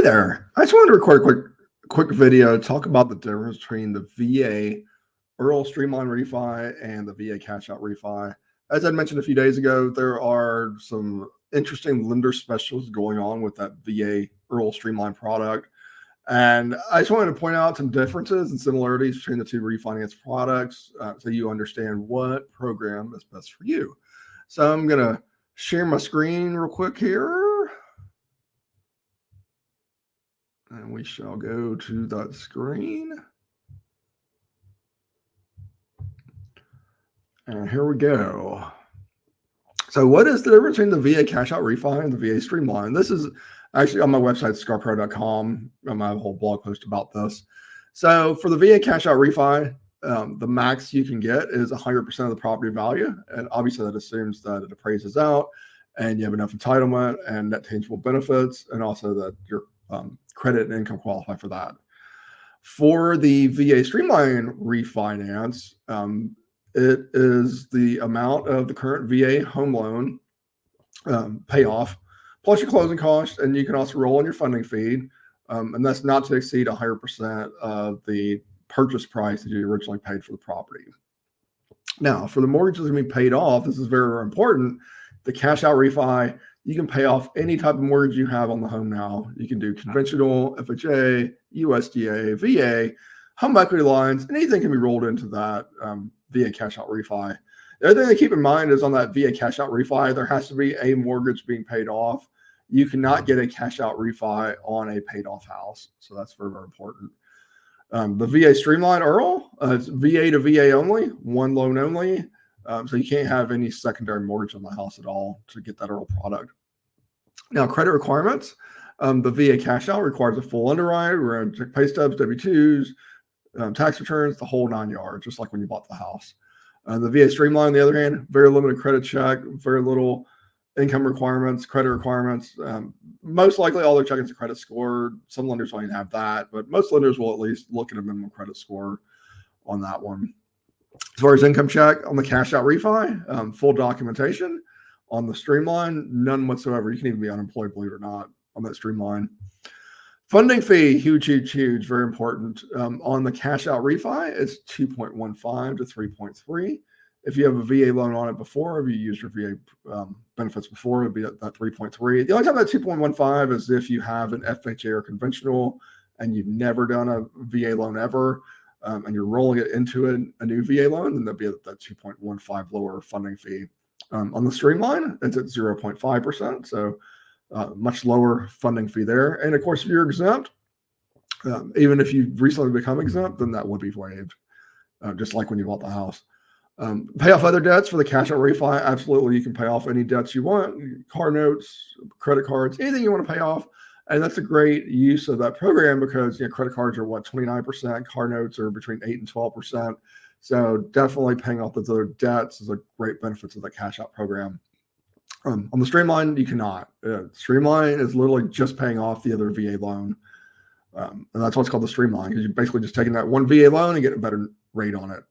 Hey there. I just wanted to record a quick video to talk about the difference between the VA IRRRL Streamline Refi and the VA Cashout Refi. As I mentioned a few days ago, there are some interesting lender specials going on with that VA IRRRL Streamline product. And I just wanted to point out some differences and similarities between the two refinance products so you understand what program is best for you. So I'm going to share my screen real quick here. And we shall go to that screen. And here we go. So what is the difference between the VA Cashout Refi and the VA Streamline? This is actually on my website, scarpero.com. I have a whole blog post about this. So for the VA Cashout Refi, the max you can get is 100% of the property value. And obviously that assumes that it appraises out and you have enough entitlement and net tangible benefits, and also that your credit and income qualify for that. For the VA Streamline refinance, it is the amount of the current VA home loan payoff plus your closing costs, and you can also roll in your funding fee, and that's not to exceed 100% of the purchase price that you originally paid for the property. Now, for the mortgages that can be paid off, this is very, very important. The cash out refi, you can pay off any type of mortgage you have on the home now. You can do conventional, FHA, USDA, VA, home equity lines, anything can be rolled into that VA cash out refi. The other thing to keep in mind is on that VA cash out refi, there has to be a mortgage being paid off. You cannot get a cash out refi on a paid off house. So that's very, very important. The VA Streamline IRRRL, it's VA to VA only, one loan only. So you can't have any secondary mortgage on the house at all to get that IRRRL product. Now, credit requirements. The VA cash out requires a full underwrite. We're going to check pay stubs, W-2s, tax returns, the whole 9 yards, just like when you bought the house. The VA Streamline, on the other hand, very limited credit check, very little income requirements, credit requirements. Most likely all they're checking is a credit score. Some lenders don't even have that, but most lenders will at least look at a minimum credit score on that one. As far as income check on the cash out refi, full documentation. On the Streamline, none whatsoever. You can even be unemployed, believe it or not, on that Streamline. Funding fee, huge, huge, huge, very important. On the cash out refi, it's 2.15 to 3.3. If you have a VA loan on it before, if you used your VA benefits before, it'd be at that 3.3. The only time that 2.15 is if you have an FHA or conventional and you've never done a VA loan ever, and you're rolling it into a new VA loan, then there'll be that 2.15 lower funding fee. On the Streamline, it's at 0.5%, so much lower funding fee there. And of course, if you're exempt, even if you've recently become exempt, then that would be waived, just like when you bought the house. Pay off other debts for the cash out refi. Absolutely, you can pay off any debts you want, car notes, credit cards, anything you want to pay off. And that's a great use of that program because credit cards are 29%, car notes are between 8 and 12%. So definitely paying off those other debts is a great benefit to the cash out program. On the Streamline, you cannot. Streamline is literally just paying off the other VA loan. And that's what's called the Streamline, because you're basically just taking that one VA loan and getting a better rate on it.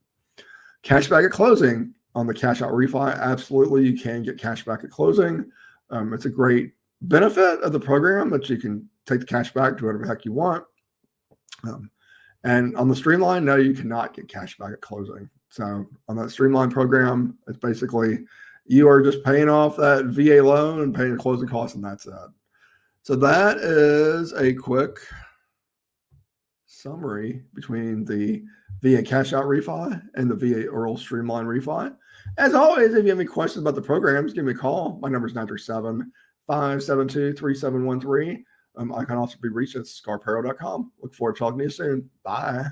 Cash back at closing on the cash out refi, absolutely you can get cash back at closing. It's a great benefit of the program that you can take the cash back to whatever the heck you want. And on the Streamline, no, you cannot get cash back at closing. So on that Streamline program, it's basically you are just paying off that VA loan and paying the closing costs, and that's it. So that is a quick summary between the VA cash out refi and the VA IRRRL Streamline refi. As always, if you have any questions about the programs, give me a call. My number is 937-572-3713. I can also be reached at scarpero.com. Look forward to talking to you soon. Bye.